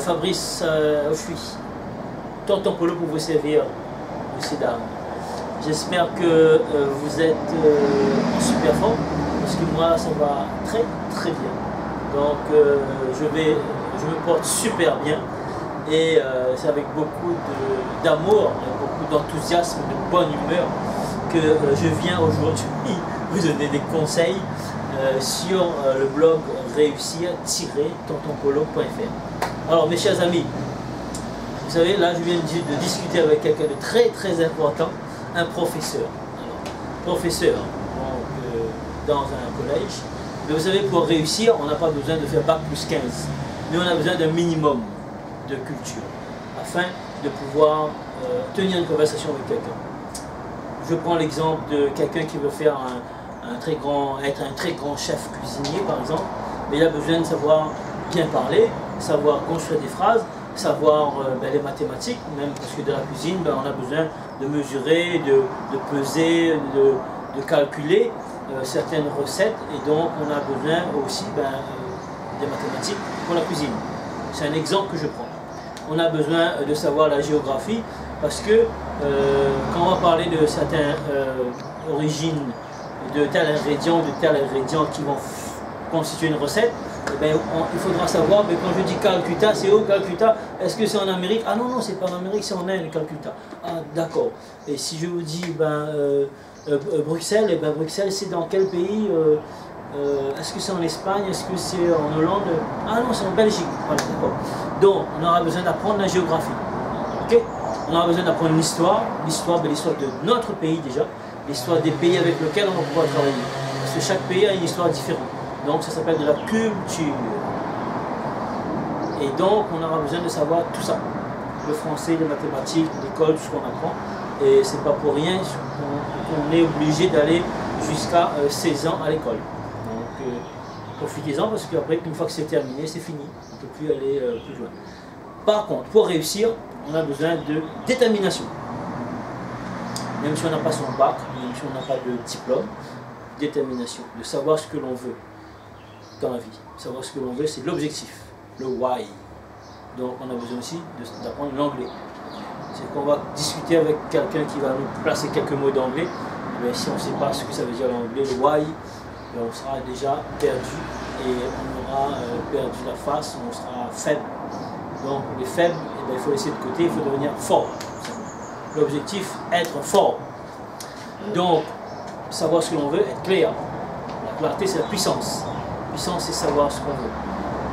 Fabrice Auchuy, Tonton Polo pour vous servir, messieurs, dames. J'espère que vous êtes en super forme, parce que moi ça va très très bien. Donc je me porte super bien et c'est avec beaucoup d'amour, beaucoup d'enthousiasme, de bonne humeur que je viens aujourd'hui vous donner des conseils sur le blog réussir-tontonpolo.fr. Alors mes chers amis, vous savez, là je viens de discuter avec quelqu'un de très très important, un professeur. Alors, professeur donc, dans un collège. Mais vous savez, pour réussir, on n'a pas besoin de faire bac plus 15. Mais on a besoin d'un minimum de culture afin de pouvoir tenir une conversation avec quelqu'un. Je prends l'exemple de quelqu'un qui veut faire être un très grand chef cuisinier par exemple, mais il a besoin de savoir bien parler, savoir construire des phrases, savoir les mathématiques, même parce que dans la cuisine, on a besoin de mesurer, de peser, de calculer certaines recettes, et donc on a besoin aussi des mathématiques pour la cuisine. C'est un exemple que je prends. On a besoin de savoir la géographie, parce que quand on va parler de certaines origines de tel ingrédient qui vont constituer une recette, il faudra savoir, mais quand je dis Calcutta, c'est où Calcutta? Est-ce que c'est en Amérique? Ah non, non, c'est pas en Amérique, c'est en Inde, Calcutta. Ah d'accord. Et si je vous dis Bruxelles, Bruxelles c'est dans quel pays? Est-ce que c'est en Espagne? Est-ce que c'est en Hollande? Ah non, c'est en Belgique. Voilà, d'accord. Donc, on aura besoin d'apprendre la géographie. Ok? On aura besoin d'apprendre l'histoire, l'histoire de notre pays déjà, l'histoire des pays avec lesquels on va pouvoir travailler. Parce que chaque pays a une histoire différente. Donc ça s'appelle de la culture. Et donc on aura besoin de savoir tout ça. Le français, les mathématiques, l'école, tout ce qu'on apprend. Et c'est pas pour rien qu'on est obligé d'aller jusqu'à 16 ans à l'école. Donc profitez-en, parce qu'après, une fois que c'est terminé, c'est fini. On ne peut plus aller plus loin. Par contre, pour réussir, on a besoin de détermination. Même si on n'a pas son bac, même si on n'a pas de diplôme, détermination, de savoir ce que l'on veut dans la vie. Savoir ce que l'on veut, c'est l'objectif, le why. Donc on a besoin aussi d'apprendre l'anglais. C'est qu'on va discuter avec quelqu'un qui va nous placer quelques mots d'anglais. Mais si on ne sait pas ce que ça veut dire l'anglais, le why, on sera déjà perdu et on aura perdu la face, on sera faible. Donc les faibles, il faut laisser de côté, il faut devenir fort. L'objectif, être fort. Donc, savoir ce que l'on veut, être clair. La clarté, c'est la puissance. La puissance, c'est savoir ce qu'on veut.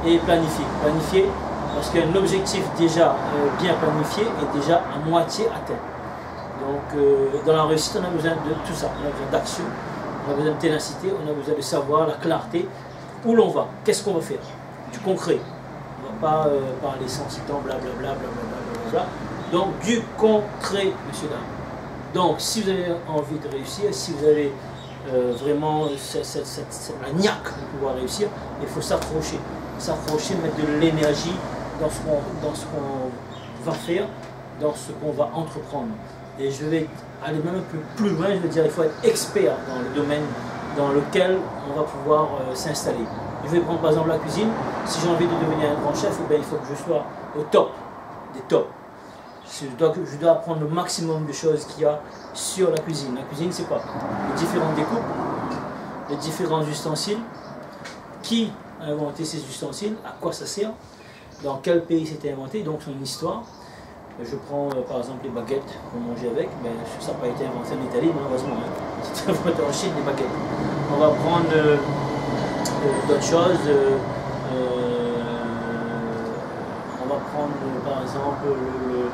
Et planifier. Planifier, parce qu'un objectif déjà bien planifié est déjà à moitié atteint. Donc, dans la réussite, on a besoin de tout ça. On a besoin d'action, on a besoin de ténacité, on a besoin de savoir la clarté, où l'on va, qu'est-ce qu'on va faire, du concret. On ne va pas parler sans citant, blablabla, blablabla. Donc, du concret, messieurs, dames. Donc, si vous avez envie de réussir, si vous avez vraiment la niaque de pouvoir réussir, il faut s'accrocher. S'accrocher, mettre de l'énergie dans ce qu'on va faire, dans ce qu'on va entreprendre. Et je vais aller même un peu plus loin, je veux dire, il faut être expert dans le domaine dans lequel on va pouvoir s'installer. Je vais prendre par exemple la cuisine. Si j'ai envie de devenir un grand chef, il faut que je sois au top des tops. Je dois apprendre le maximum de choses qu'il y a sur la cuisine. La cuisine, c'est quoi? Les différentes découpes, les différents ustensiles, qui a inventé ces ustensiles, à quoi ça sert, dans quel pays c'était inventé, donc son histoire. Je prends par exemple les baguettes pour manger avec, mais ça n'a pas été inventé en Italie, malheureusement. C'était inventé en Chine, les baguettes. On va prendre d'autres choses. On va prendre par exemple le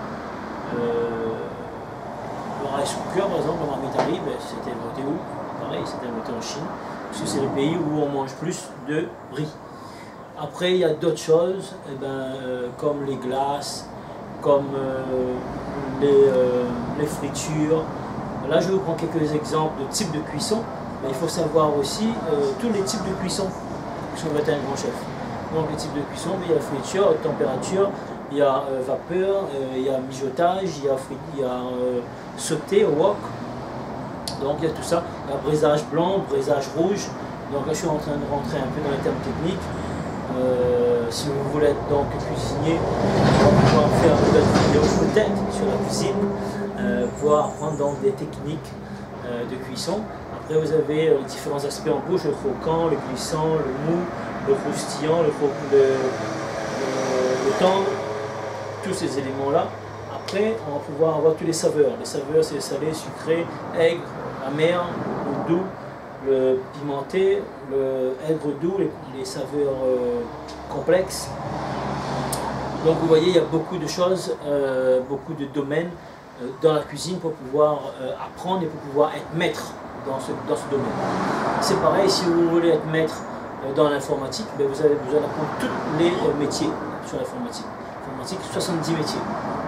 rice cooker, par exemple, le marmitari, c'était inventé où? Pareil, c'était inventé en Chine, parce que c'est le pays où on mange plus de riz. Après, il y a d'autres choses, comme les glaces, comme les fritures. Là, je vous prends quelques exemples de types de cuisson, mais il faut savoir aussi tous les types de cuisson si on veut être un grand chef. Donc, les types de cuisson, il y a la friture, haute température, il y a vapeur, il y a mijotage, il y a sauté au wok. Donc il y a tout ça. Il y a brisage blanc, brisage rouge. Donc là je suis en train de rentrer un peu dans les termes techniques. Si vous voulez être donc cuisinier, on va pouvoir faire une nouvelle vidéo peut-être sur la cuisine, pouvoir apprendre donc des techniques de cuisson. Après vous avez les différents aspects en bouche, le croquant, le glissant, le mou, le croustillant, le tendre, tous ces éléments-là. Après on va pouvoir avoir tous les saveurs. Les saveurs c'est le salé, sucré, aigre, amer, le doux, le pimenté, le aigre doux, les saveurs complexes. Donc vous voyez, il y a beaucoup de choses, beaucoup de domaines dans la cuisine pour pouvoir apprendre et pour pouvoir être maître dans ce domaine. C'est pareil, si vous voulez être maître dans l'informatique, vous avez besoin d'apprendre tous les métiers sur l'informatique. Informatique, 70 métiers.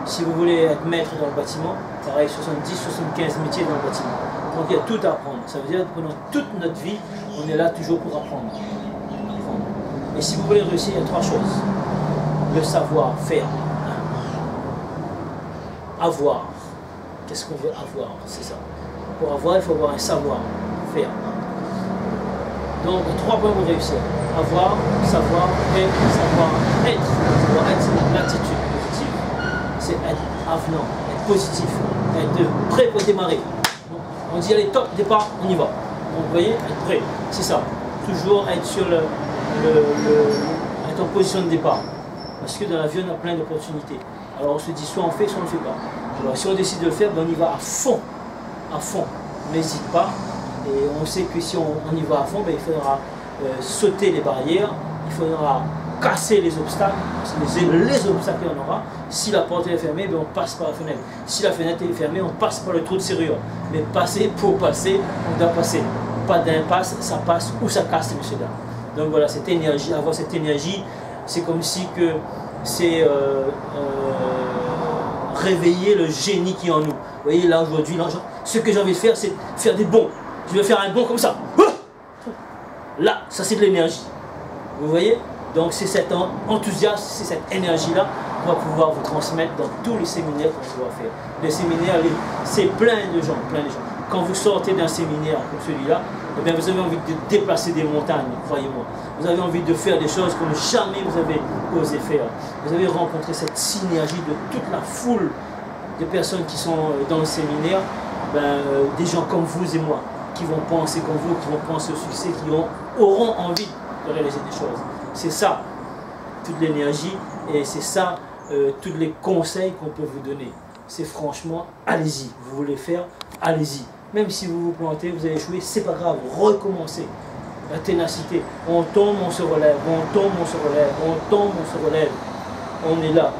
Si vous voulez être maître dans le bâtiment, pareil, 70-75 métiers dans le bâtiment. Donc il y a tout à apprendre. Ça veut dire que pendant toute notre vie, on est là toujours pour apprendre. Et si vous voulez réussir, il y a trois choses. Le savoir-faire. Avoir. Qu'est-ce qu'on veut avoir? C'est ça. Pour avoir, il faut avoir un savoir-faire. Donc, 3 points pour réussir. Avoir, savoir et savoir-être. Savoir-être, c'est l'attitude positive. C'est être avenant, être positif, être prêt pour démarrer. On dit allez, top, départ, on y va. Donc, vous voyez, être prêt, c'est ça. Toujours être sur être en position de départ. Parce que dans la vie, on a plein d'opportunités. Alors on se dit soit on fait, soit on ne le fait pas. Alors si on décide de le faire, on y va à fond. À fond. On n'hésite pas. Et on sait que si on y va à fond, il faudra sauter les barrières, il faudra casser les obstacles. Les obstacles, il y en aura. Si la porte est fermée, on passe par la fenêtre. Si la fenêtre est fermée, on passe par le trou de serrure. Mais passer, pour passer, on doit passer. Pas d'impasse, ça passe ou ça casse, monsieur dames. Donc voilà, cette énergie, avoir cette énergie, c'est comme si que c'est réveiller le génie qui est en nous. Vous voyez, là aujourd'hui, ce que j'ai envie de faire, c'est faire des bonds. Je vais faire un bond comme ça. Là, ça c'est de l'énergie. Vous voyez? Donc c'est cet enthousiasme, c'est cette énergie-là qu'on va pouvoir vous transmettre dans tous les séminaires qu'on va faire. Les séminaires, c'est plein de gens, plein de gens. Quand vous sortez d'un séminaire comme celui-là, eh bien, vous avez envie de déplacer des montagnes, croyez-moi. Vous avez envie de faire des choses comme jamais vous avez osé faire. Vous avez rencontré cette synergie de toute la foule de personnes qui sont dans le séminaire, des gens comme vous et moi, qui vont penser comme vous, qui vont penser au succès, qui auront envie de réaliser des choses. C'est ça, toute l'énergie, et c'est ça, tous les conseils qu'on peut vous donner. C'est franchement, allez-y. Vous voulez faire, allez-y. Même si vous vous plantez, vous avez échoué, c'est pas grave, recommencez. La ténacité, on tombe, on se relève, on tombe, on se relève, on tombe, on se relève. On est là.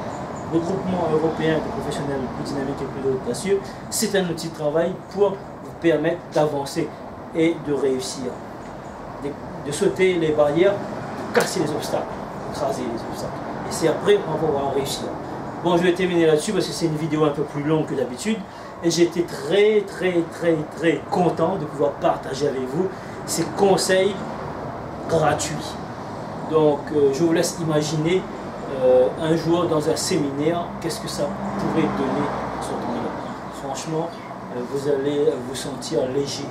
Le groupement européen de professionnels plus dynamiques et plus audacieux, c'est un outil de travail pour vous permettre d'avancer et de réussir. De sauter les barrières, de casser les obstacles, d'écraser les obstacles. Et c'est après qu'on va pouvoir réussir. Bon, je vais terminer là-dessus parce que c'est une vidéo un peu plus longue que d'habitude. Et j'ai été très content de pouvoir partager avec vous ces conseils gratuits. Donc, je vous laisse imaginer un jour dans un séminaire, qu'est-ce que ça pourrait donner à ce moment-là. Franchement, vous allez vous sentir léger.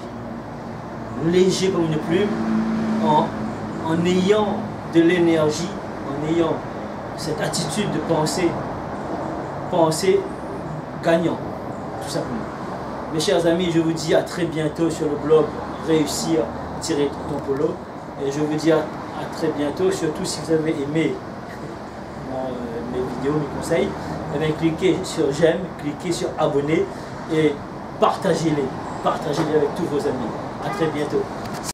Léger comme une plume, en ayant de l'énergie, en ayant cette attitude de penser gagnant, tout simplement. Mes chers amis, je vous dis à très bientôt sur le blog Réussir-ton-polo. Et je vous dis à très bientôt, surtout si vous avez aimé mes vidéos, mes conseils, et bien cliquez sur j'aime, cliquez sur abonner et partagez-les avec tous vos amis. À très bientôt.